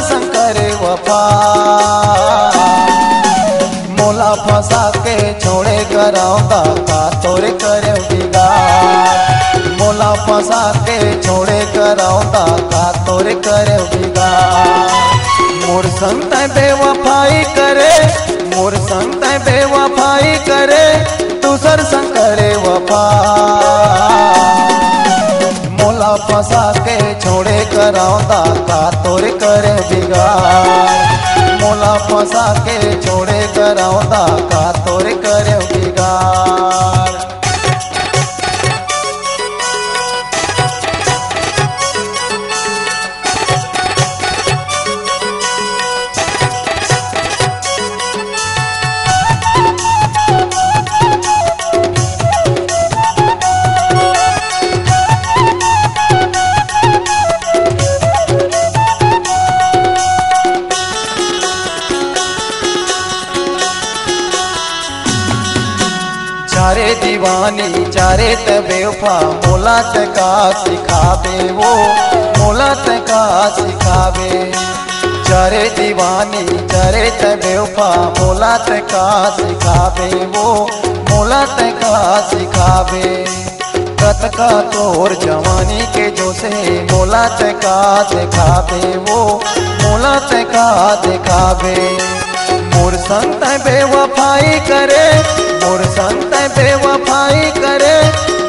संग करे वफा। मोला फंसा के छोड़े कराऊंगा का तोरे करे बिगाड़। मोला फंसा के छोड़े कराऊंगा का तोरे करे बिगाड़। मोर संग तै बेवफाई करे, मोर संग तै बेवफाई करे, दूसर संग करे वफा। मोला फंसा के छोड़े कराऊंगा का तोरे करे बिगाड़। मोला फंसा के छोड़े कराऊंगा का तोरे करे बिगाड़। चारे दीवानी चारे त बेवफा, मोला त का सिखावे वो, मोला त का सिखावे। चारे दीवानी चारे त बेवफा, मोला त का सिखावे वो, मोला त का सिखावे। कत का तोर जवानी के जोसे, मोला त का दिखावे वो, मोला त का दिखावे। मोर संग तै बेवफाई करे, मोर संग तै बेवफाई करे,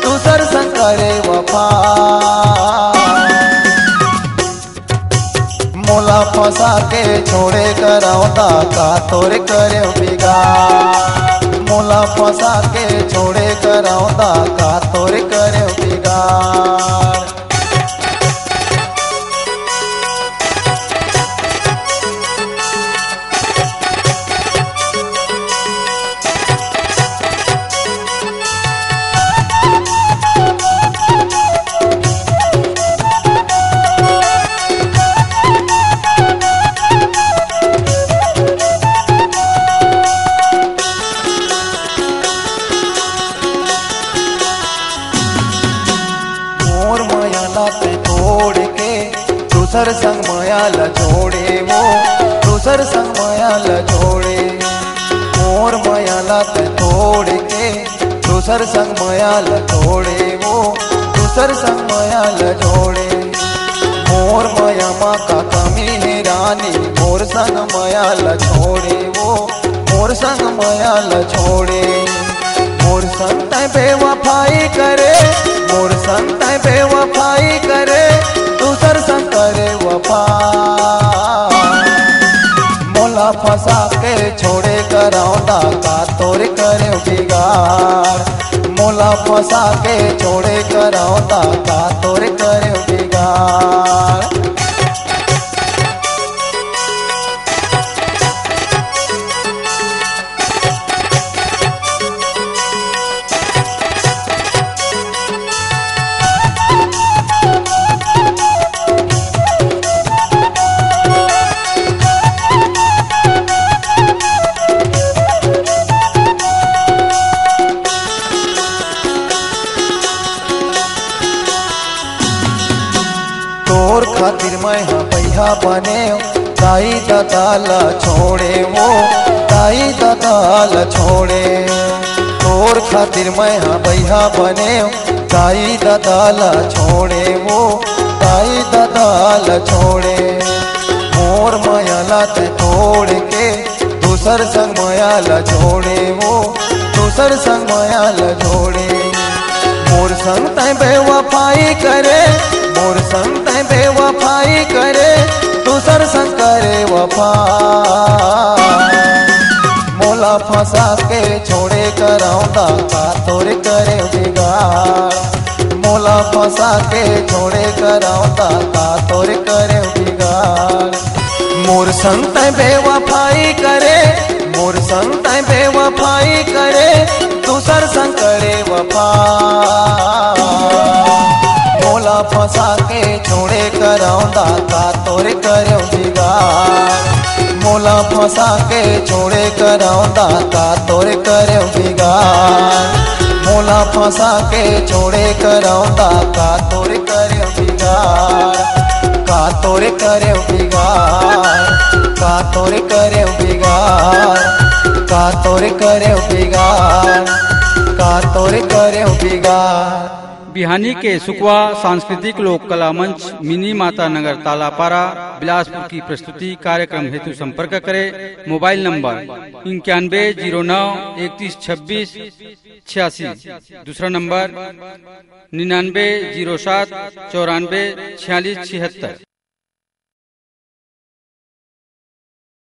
दूसर संग करे वफा। मोला फंसा के छोड़े कराऊंगा का तोरे करे बिगाड़। मोला फंसा के छोड़े कराऊंगा का तोरे करे बिगाड़। तोड़ के दूसर संग माया ल छोड़े वो, दूसर संग माया ल छोड़े। मोर माया ल तोड़ के दूसर संग माया ल छोड़े वो, दूसर संग माया ल छोड़े। मोर माया माँ का कमी है रानी, मोर संग माया ल छोड़े वो, मोर संग माया ल छोड़े। मोर संग तै बेवफाई करे, मोर संग तै बेवफाई करे, दूसर संग करे वफा। मोला फंसा के छोड़े कराऊंगा का तोरे करे बिगाड़। मोला फंसा के छोड़े कराऊंगा का तोरे करे बिगाड़। तोर खातिर मैं हाँ पैहा बने, दाई दादाल छोड़े वो, दाई दादाल छोड़े। तोर खातिर मैं हाँ पैहा बने, दाई दादाल छोड़े वो, दाई दादाल छोड़े। मोर माया ला तोड़ के दूसर संग माया ला छोड़े वो, दूसर संग माया ला छोड़े। मोर संग तै बेवफाई करे, मोर संग तै बेवफाई करे, दूसर संग करे वफा। मोला फंसा के छोड़े कराऊंगा का तोरे करे बिगाड़। मोला फंसा के छोड़े कराऊंगा का तोरे करे बिगाड़। मोर संग तै बेवफाई करे, मोर संग तै बेवफाई करे, दूसर संग करे वफा। मोला फंसा के छोड़े कराऊंगा का तोरे करे बिगाड़। मोला फंसा के छोड़े कराऊंगा का तोरे करे बिगाड़। मोला फंसा के छोड़े कराऊंगा का तोरे करे बिगाड़। का तोरे करे बिगाड़, का तोरे करे बिगाड़, का तोरे करे बिगाड़, का तोरे करे बिगाड़। बिहानी के सुकवा सांस्कृतिक लोक कला मंच मिनी माता नगर तालापारा बिलासपुर की प्रस्तुति कार्यक्रम हेतु संपर्क करें। मोबाइल नंबर 9109312686, दूसरा नंबर 9907944676।